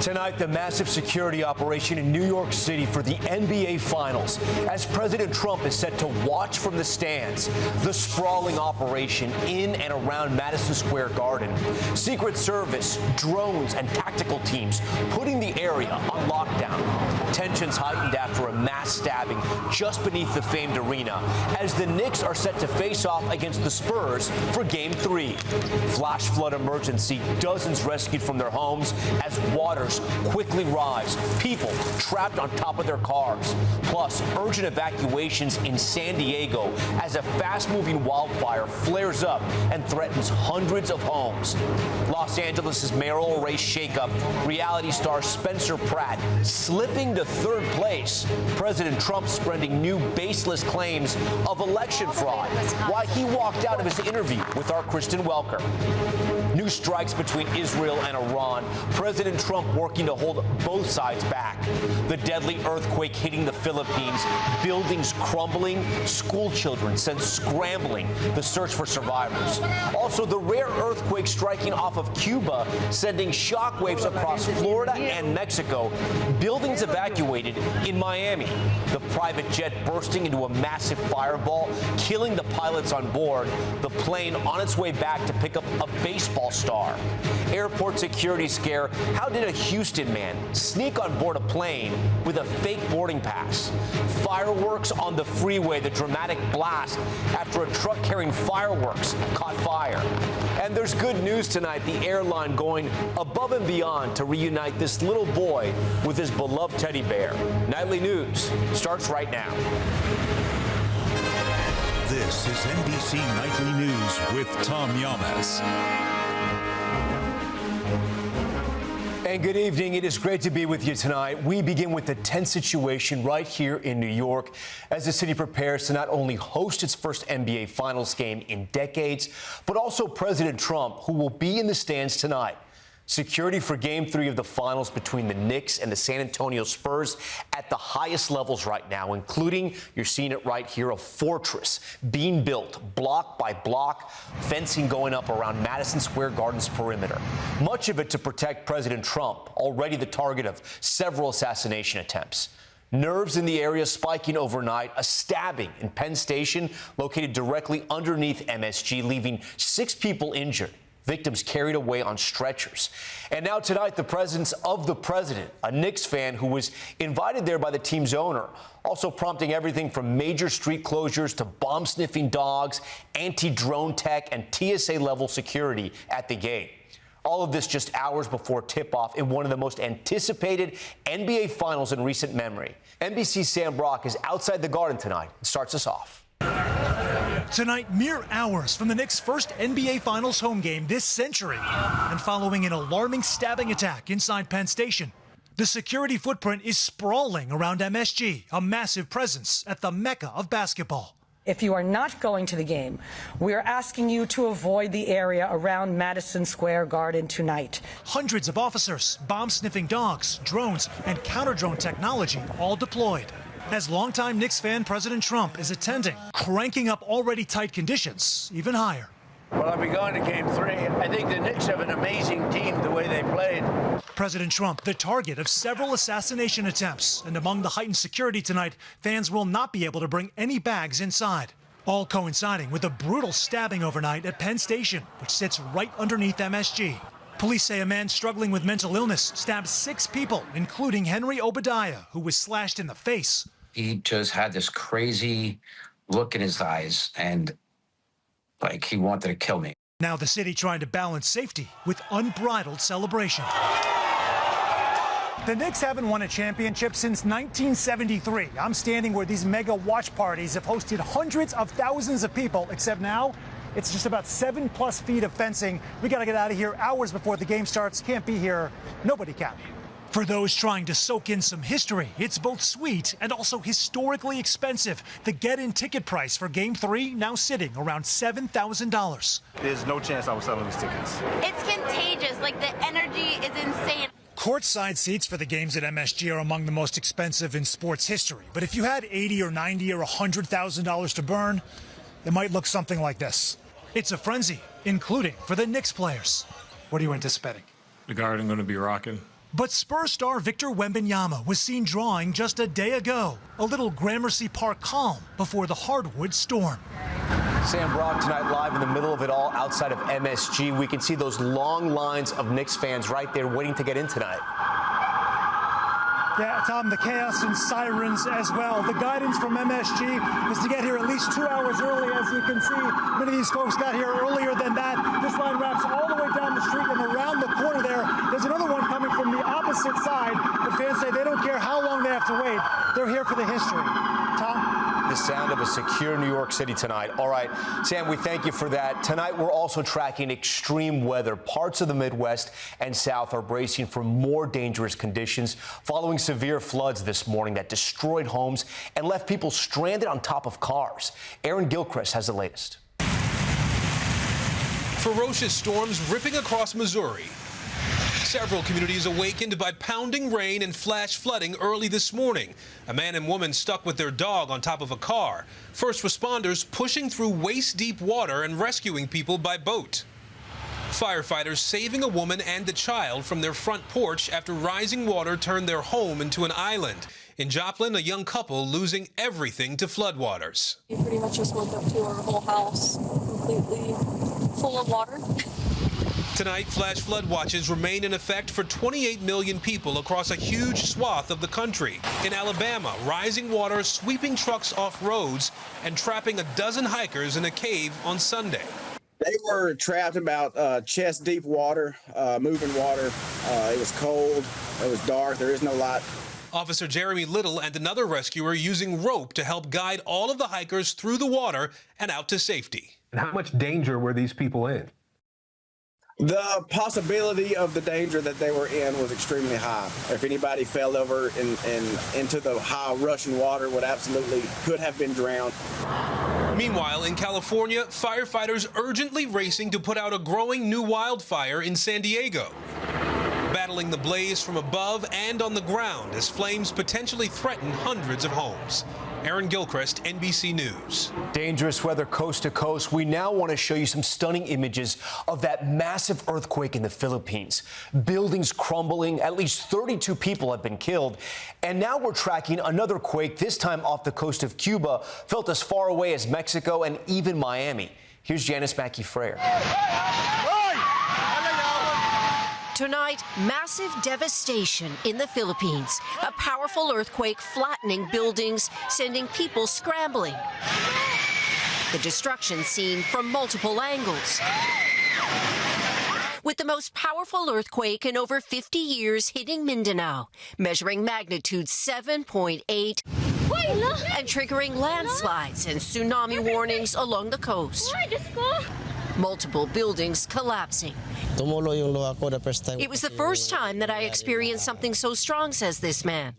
Tonight, the massive security operation in New York City for the NBA Finals. As President Trump is set to watch from the stands, the sprawling operation in and around Madison Square Garden. Secret Service, drones, and tactical teams putting the area on lockdown. Tensions heightened after a mass stabbing just beneath the famed arena as the Knicks are set to face off against the Spurs for Game 3. Flash flood emergency, dozens rescued from their homes as waters quickly rise. People trapped on top of their cars. Plus, urgent evacuations in San Diego as a fast-moving wildfire flares up and threatens hundreds of homes. Los Angeles' mayoral race shakeup, reality star Spencer Pratt slipping to third place. President Trump spreading new baseless claims of election fraud. Why he walked out of his interview with our Kristen Welker. New strikes between Israel and Iran. President Trump working to hold both sides back. The deadly earthquake hitting the Philippines. Buildings crumbling. School children sent scrambling. The search for survivors. Also, the rare earthquake striking off of Cuba, sending shockwaves across Florida and Mexico. Buildings evacuated in Miami. The private jet bursting into a massive fireball, killing the pilots on board. The plane on its way back to pick up a baseball star. Airport security scare. How did a Houston man sneak on board a plane with a fake boarding pass? Fireworks on the freeway. The dramatic blast after a truck carrying fireworks caught fire. And there's good news tonight. The airline going above and beyond to reunite this little boy with his beloved teddy bear. Nightly News starts right now. This is NBC Nightly News with Tom Yamas. And good evening. It is great to be with you tonight. We begin with the tense situation right here in New York as the city prepares to not only host its first NBA Finals game in decades, but also President Trump, who will be in the stands tonight. Security for Game 3 of the Finals between the Knicks and the San Antonio Spurs at the highest levels right now, including, you're seeing it right here, a fortress being built block by block, fencing going up around Madison Square Garden's perimeter. Much of it to protect President Trump, already the target of several assassination attempts. Nerves in the area spiking overnight. A stabbing in Penn Station, located directly underneath MSG, leaving 6 people injured. Victims carried away on stretchers. And now tonight, the presence of the president, a Knicks fan who was invited there by the team's owner, also prompting everything from major street closures to bomb-sniffing dogs, anti-drone tech, and TSA-level security at the gate. All of this just hours before tip-off in one of the most anticipated NBA Finals in recent memory. NBC's Sam Brock is outside the Garden tonight and starts us off. Tonight, mere hours from the Knicks' first NBA Finals home game this century, and following an alarming stabbing attack inside Penn Station, the security footprint is sprawling around MSG, a massive presence at the mecca of basketball. If you are not going to the game, we are asking you to avoid the area around Madison Square Garden tonight. Hundreds of officers, bomb-sniffing dogs, drones, and counter-drone technology all deployed. As longtime Knicks fan President Trump is attending, cranking up already tight conditions even higher. Well, I'll be going to Game 3. I think the Knicks have an amazing team the way they played. President Trump, the target of several assassination attempts. And among the heightened security tonight, fans will not be able to bring any bags inside. All coinciding with a brutal stabbing overnight at Penn Station, which sits right underneath MSG. Police say a man struggling with mental illness stabbed 6 people, including Henry Obadiah, who was slashed in the face. He just had this crazy look in his eyes and like he wanted to kill me. Now the city trying to balance safety with unbridled celebration. The Knicks haven't won a championship since 1973. I'm standing where these mega watch parties have hosted hundreds of thousands of people, except now it's just about 7+ feet of fencing. We got to get out of here hours before the game starts. Can't be here. Nobody can. For those trying to soak in some history, it's both sweet and also historically expensive. The get-in ticket price for Game 3 now sitting around $7,000. There's no chance I was selling these tickets. It's contagious. Like, the energy is insane. Courtside seats for the games at MSG are among the most expensive in sports history. But if you had $80 or $90 or $100,000 to burn, it might look something like this. It's a frenzy, including for the Knicks players. What are you anticipating? The Garden going to be rocking. But Spurs star Victor Wembanyama was seen drawing just a day ago. A little Gramercy Park calm before the hardwood storm. Sam Brock tonight live in the middle of it all outside of MSG. We can see those long lines of Knicks fans right there waiting to get in tonight. Yeah, Tom, the chaos and sirens as well. The guidance from MSG is to get here at least 2 hours early, as you can see. Many of these folks got here earlier than that. This line wraps all the way down the street and around the corner there. There's another one coming from the opposite side. The fans say they don't care how long they have to wait. They're here for the history. Tom? The sound of a secure New York City tonight. All right, Sam, we thank you for that. Tonight, we're also tracking extreme weather. Parts of the Midwest and South are bracing for more dangerous conditions following severe floods this morning that destroyed homes and left people stranded on top of cars. Aaron Gilchrist has the latest. Ferocious storms ripping across Missouri. Several communities awakened by pounding rain and flash flooding early this morning. A man and woman stuck with their dog on top of a car. First responders pushing through waist-deep water and rescuing people by boat. Firefighters saving a woman and a child from their front porch after rising water turned their home into an island. In Joplin, a young couple losing everything to floodwaters. We pretty much just woke up to our whole house completely full of water. Tonight, flash flood watches remain in effect for 28 million people across a huge swath of the country. In Alabama, rising water sweeping trucks off roads and trapping a dozen hikers in a cave on Sunday. They were trapped about chest deep water, moving water. It was cold, it was dark, there is no light. Officer Jeremy Little and another rescuer using rope to help guide all of the hikers through the water and out to safety. And how much danger were these people in? The possibility of the danger that they were in was extremely high. If anybody fell over into the high rushing water, could have been drowned. Meanwhile, in California, firefighters urgently racing to put out a growing new wildfire in San Diego. Battling the blaze from above and on the ground as flames potentially threaten hundreds of homes. Aaron Gilchrist, NBC News. Dangerous weather coast to coast. We now want to show you some stunning images of that massive earthquake in the Philippines. Buildings crumbling, at least 32 people have been killed. And now we're tracking another quake, this time off the coast of Cuba, felt as far away as Mexico and even Miami. Here's Janice Mackey-Frayer. Tonight, massive devastation in the Philippines. A powerful earthquake flattening buildings, sending people scrambling. The destruction seen from multiple angles. With the most powerful earthquake in over 50 years hitting Mindanao, measuring magnitude 7.8 and triggering landslides and tsunami warnings along the coast. Multiple buildings collapsing. It was the first time that I experienced something so strong, says this man.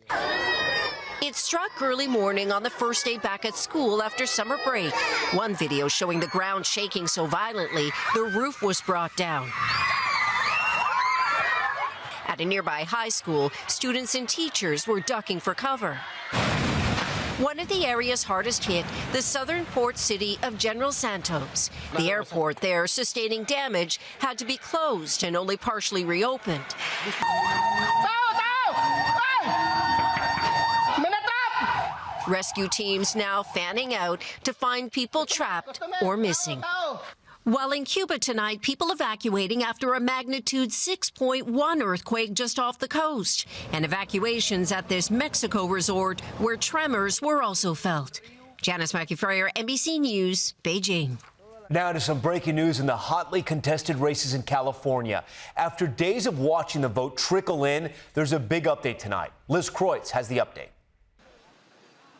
It struck early morning on the first day back at school after summer break. One video showing the ground shaking so violently, the roof was brought down. At a nearby high school, students and teachers were ducking for cover. One of the areas hardest hit, the southern port city of General Santos. The airport there, sustaining damage, had to be closed and only partially reopened. Rescue teams now fanning out to find people trapped or missing. While in Cuba tonight, people evacuating after a magnitude 6.1 earthquake just off the coast, and evacuations at this Mexico resort where tremors were also felt. Janice Mackey-Frayer, NBC News, Beijing. Now to some breaking news in the hotly contested races in California. After days of watching the vote trickle in, there's a big update tonight. Liz Kreutz has the update.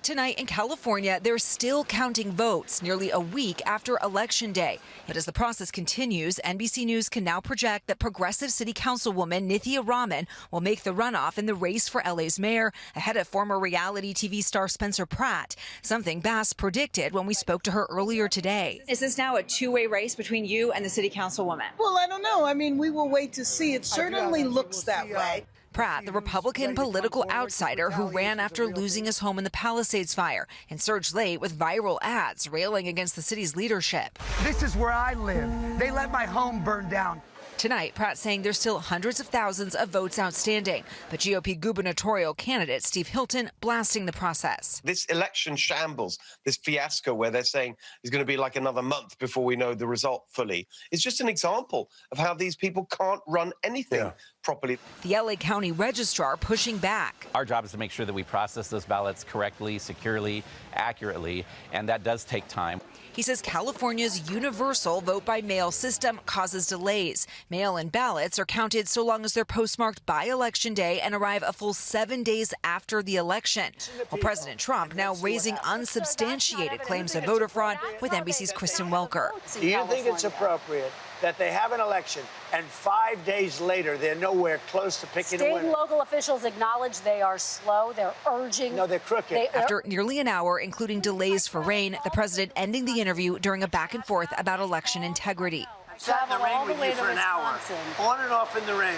Tonight in California, they're still counting votes nearly a week after Election Day. But as the process continues, NBC News can now project that progressive city councilwoman Nithya Raman will make the runoff in the race for LA's mayor, ahead of former reality TV star Spencer Pratt, something Bass predicted when we spoke to her earlier today. Is this now a two-way race between you and the city councilwoman? Well, I don't know. I mean, we will wait to see. It certainly looks that way. Pratt, the Republican political outsider who ran after losing his home in the Palisades fire and surged late with viral ads railing against the city's leadership. This is where I live. They let my home burn down. Tonight, Pratt saying there's still hundreds of thousands of votes outstanding, but GOP gubernatorial candidate Steve Hilton blasting the process. This election shambles, this fiasco where they're saying it's going to be like another month before we know the result fully, is just an example of how these people can't run anything properly. The LA County registrar pushing back. Our job is to make sure that we process those ballots correctly, securely, accurately, and that does take time. He says California's universal vote-by-mail system causes delays. Mail-in ballots are counted so long as they're postmarked by Election Day and arrive a full 7 days after the election. Well, President Trump now raising unsubstantiated claims of voter fraud with NBC's Kristen Welker. Do you think it's appropriate that they have an election and 5 days later they're nowhere close to picking a winner? State and local officials acknowledge they are slow. They're urging. No, they're crooked. After nearly an hour, including delays for rain, the president ending the interview during a back and forth about election integrity. I've sat in the rain with you for an hour, on and off in the rain,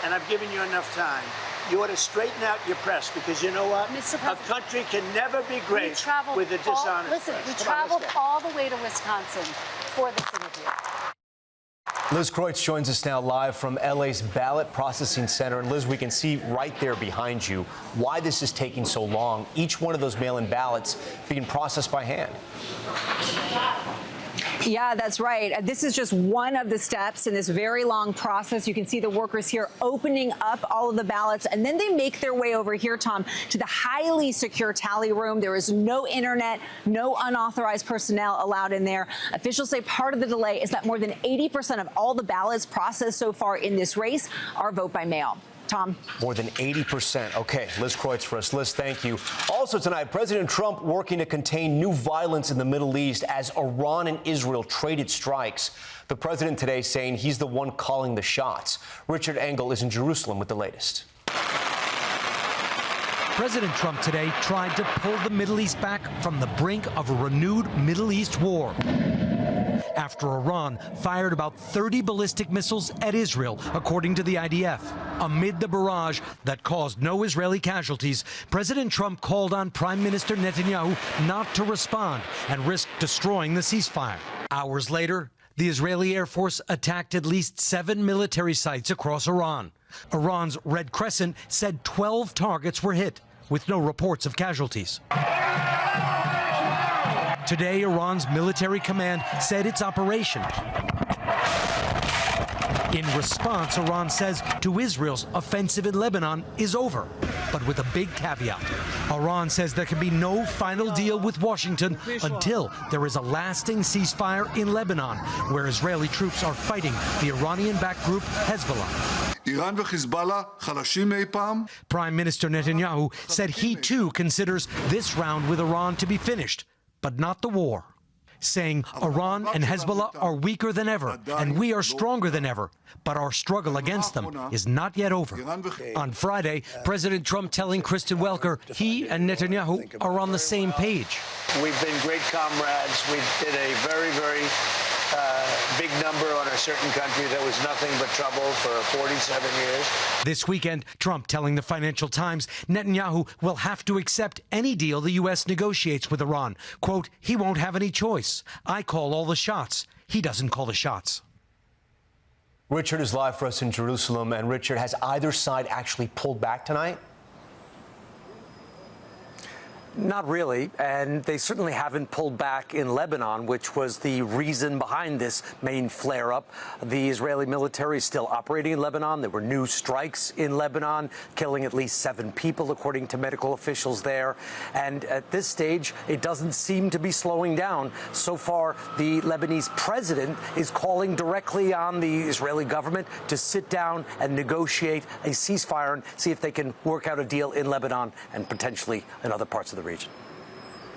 and I've given you enough time. You ought to straighten out your press, because you know what? A country can never be great with a dishonest press. We traveled all the way to Wisconsin for this interview. Liz Kreutz joins us now live from LA's Ballot Processing Center. And Liz, we can see right there behind you why this is taking so long. Each one of those mail-in ballots being processed by hand. Yeah, that's right. This is just one of the steps in this very long process. You can see the workers here opening up all of the ballots, and then they make their way over here, Tom, to the highly secure tally room. There is no internet, no unauthorized personnel allowed in there. Officials say part of the delay is that more than 80% of all the ballots processed so far in this race are vote by mail. Tom. More than 80%. Okay, Liz Kreutz for us. Liz, thank you. Also tonight, President Trump working to contain new violence in the Middle East as Iran and Israel traded strikes. The president today saying he's the one calling the shots. Richard Engel is in Jerusalem with the latest. President Trump today tried to pull the Middle East back from the brink of a renewed Middle East war after Iran fired about 30 ballistic missiles at Israel, according to the IDF. Amid the barrage that caused no Israeli casualties, President Trump called on Prime Minister Netanyahu not to respond and risk destroying the ceasefire. Hours later, the Israeli Air Force attacked at least 7 military sites across Iran. Iran's Red Crescent said 12 targets were hit, with no reports of casualties. Today, Iran's military command said its operation. In response, Iran says to Israel's offensive in Lebanon is over, but with a big caveat. Iran says there can be no final deal with Washington until there is a lasting ceasefire in Lebanon, where Israeli troops are fighting the Iranian-backed group Hezbollah. Prime Minister Netanyahu said he too considers this round with Iran to be finished, but not the war, saying Iran and Hezbollah are weaker than ever and we are stronger than ever, but our struggle against them is not yet over. On Friday, President Trump telling Kristen Welker he and Netanyahu are on the same page. We've been great comrades. We did a very, very big number on a certain country that was nothing but trouble for 47 years. This weekend, Trump telling the Financial Times Netanyahu will have to accept any deal the U.S. negotiates with Iran. Quote, he won't have any choice. I call all the shots. He doesn't call the shots. Richard is live for us in Jerusalem. And Richard, has either side actually pulled back tonight? Not really, and they certainly haven't pulled back in Lebanon, which was the reason behind this main flare-up. The Israeli military is still operating in Lebanon. There were new strikes in Lebanon, killing at least 7 people, according to medical officials there. And at this stage, it doesn't seem to be slowing down. So far, the Lebanese president is calling directly on the Israeli government to sit down and negotiate a ceasefire and see if they can work out a deal in Lebanon and potentially in other parts of the region.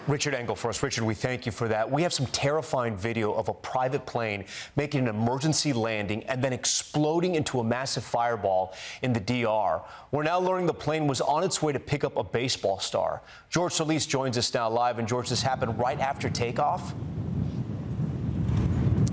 Richard Engel for us. Richard, we thank you for that. We have some terrifying video of a private plane making an emergency landing and then exploding into a massive fireball in the DR. We're now learning the plane was on its way to pick up a baseball star. George Solis joins us now live. And George, this happened right after takeoff?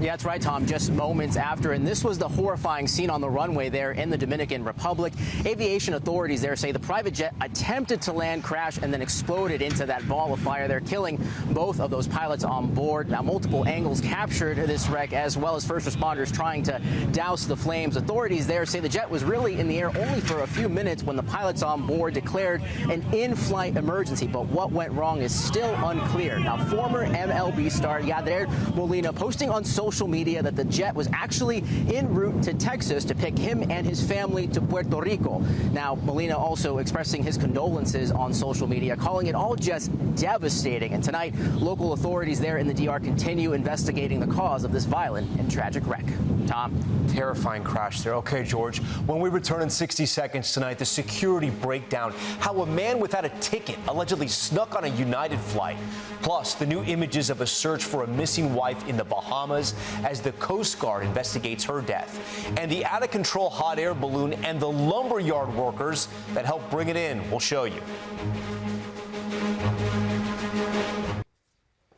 Yeah, that's right, Tom, just moments after. And this was the horrifying scene on the runway there in the Dominican Republic. Aviation authorities there say the private jet attempted to land, crash, and then exploded into that ball of fire there, killing both of those pilots on board. Now, multiple angles captured this wreck, as well as first responders trying to douse the flames. Authorities there say the jet was really in the air only for a few minutes when the pilots on board declared an in-flight emergency. But what went wrong is still unclear. Now, former MLB star Yadier Molina posting on social media that the jet was actually en route to Texas to pick him and his family to Puerto Rico. Now, Molina also expressing his condolences on social media, calling it all just devastating. And tonight, local authorities there in the DR continue investigating the cause of this violent and tragic wreck. Tom? Terrifying crash there. Okay, George, when we return in 60 seconds tonight, the security breakdown, how a man without a ticket allegedly snuck on a United flight, plus the new images of a search for a missing wife in the Bahamas as the Coast Guard investigates her death, and the out-of-control hot air balloon and the lumberyard workers that helped bring it in. We'll show you.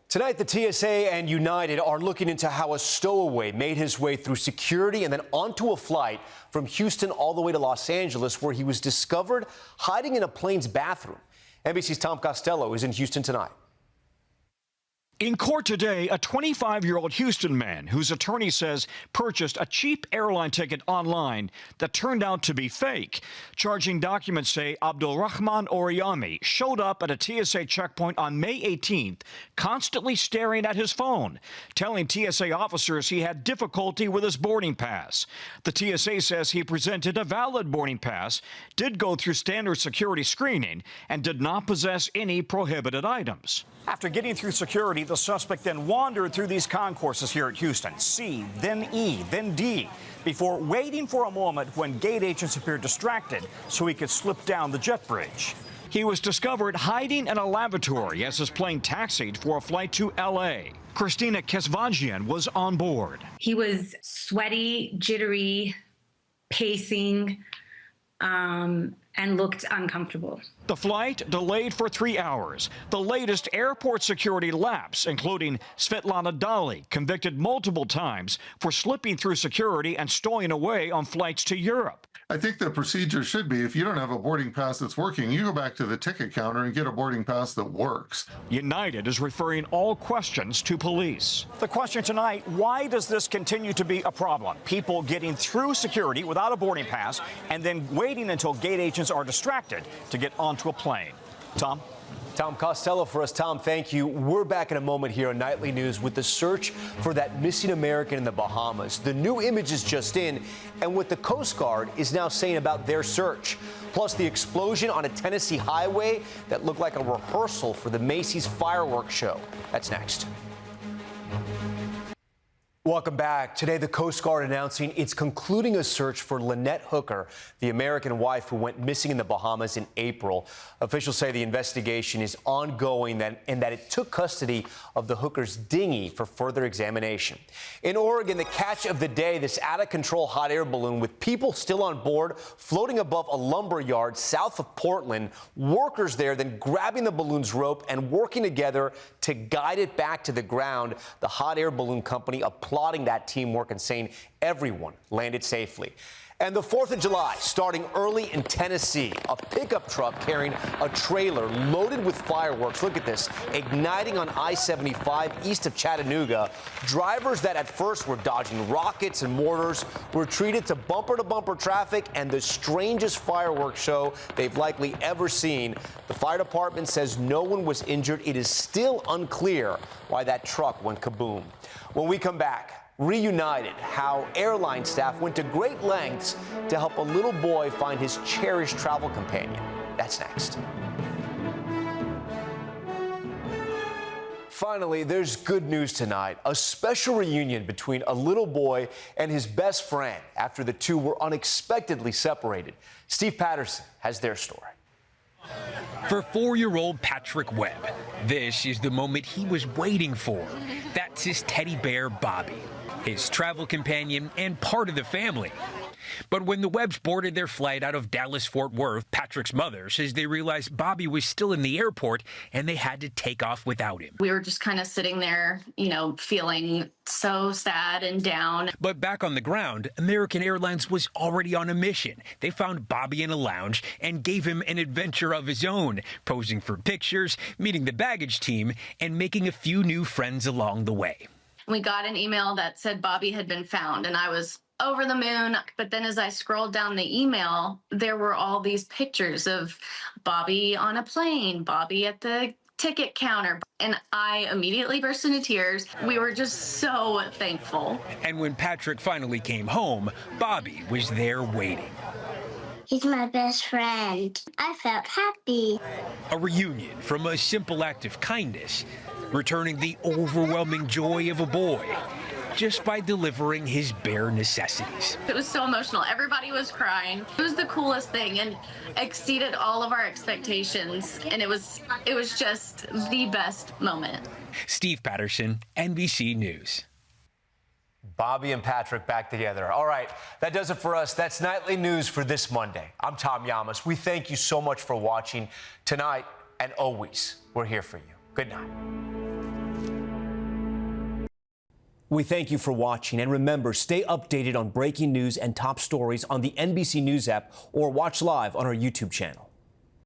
Tonight, the TSA and United are looking into how a stowaway made his way through security and then onto a flight from Houston all the way to Los Angeles, where he was discovered hiding in a plane's bathroom. NBC's Tom Costello is in Houston tonight. In court today, a 25-year-old Houston man whose attorney says purchased a cheap airline ticket online that turned out to be fake. Charging documents say Abdulrahman Oriyami showed up at a TSA checkpoint on May 18th, constantly staring at his phone, telling TSA officers he had difficulty with his boarding pass. The TSA says he presented a valid boarding pass, did go through standard security screening, and did not possess any prohibited items. After getting through security, the suspect then wandered through these concourses here at Houston, C, then E, then D, before waiting for a moment when gate agents appeared distracted so he could slip down the jet bridge. He was discovered hiding in a lavatory as his plane taxied for a flight to L.A. Christina Kesvagian was on board. He was sweaty, jittery, pacing, and looked uncomfortable. The flight delayed for 3 hours. The latest airport security lapse, including Svetlana Dali, convicted multiple times for slipping through security and stowing away on flights to Europe. I think the procedure should be, if you don't have a boarding pass that's working, you go back to the ticket counter and get a boarding pass that works. United is referring all questions to police. The question tonight, why does this continue to be a problem? People getting through security without a boarding pass and then waiting until gate agents are distracted to get onto a plane. Tom? Tom Costello for us. Tom, thank you. We're back in a moment here on Nightly News with the search for that missing American in the Bahamas. The new images just in, and what the Coast Guard is now saying about their search. Plus the explosion on a Tennessee highway that looked like a rehearsal for the Macy's fireworks show. That's next. Welcome back. Today, the Coast Guard announcing it's concluding a search for Lynette Hooker, the American wife who went missing in the Bahamas in April. Officials say the investigation is ongoing and that it took custody of the Hooker's dinghy for further examination. In Oregon, the catch of the day, this out-of-control hot air balloon with people still on board floating above a lumber yard south of Portland. Workers there then grabbing the balloon's rope and working together to guide it back to the ground. The hot air balloon company applauding that teamwork and saying everyone landed safely. And the 4th of July, starting early in Tennessee, a pickup truck carrying a trailer loaded with fireworks. Look at this, igniting on I-75 east of Chattanooga. Drivers that at first were dodging rockets and mortars were treated to bumper-to-bumper traffic and the strangest fireworks show they've likely ever seen. The fire department says no one was injured. It is still unclear why that truck went kaboom. When we come back, reunited, how airline staff went to great lengths to help a little boy find his cherished travel companion. That's next. Finally, there's good news tonight. A special reunion between a little boy and his best friend after the two were unexpectedly separated. Steve Patterson has their story. For 4-year-old Patrick Webb, this is the moment he was waiting for. That's his teddy bear, Bobby, his travel companion and part of the family. But when the Webbs boarded their flight out of Dallas-Fort Worth, Patrick's mother says they realized Bobby was still in the airport and they had to take off without him. We were just kind of sitting there, feeling so sad and down. But back on the ground, American Airlines was already on a mission. They found Bobby in a lounge and gave him an adventure of his own, posing for pictures, meeting the baggage team, and making a few new friends along the way. We got an email that said Bobby had been found, and I was over the moon. But then as I scrolled down the email, there were all these pictures of Bobby on a plane, Bobby at the ticket counter, and I immediately burst into tears. We were just so thankful. And when Patrick finally came home, Bobby was there waiting. He's my best friend. I felt happy. A reunion from a simple act of kindness, returning the overwhelming joy of a boy just by delivering his bare necessities. It was so emotional. Everybody was crying. It was the coolest thing and exceeded all of our expectations. And it was just the best moment. Steve Patterson, NBC News. Bobby and Patrick back together. All right, that does it for us. That's Nightly News for this Monday. I'm Tom Llamas. We thank you so much for watching tonight and always. We're here for you. Good night. We thank you for watching, and remember, stay updated on breaking news and top stories on the NBC News app or watch live on our YouTube channel.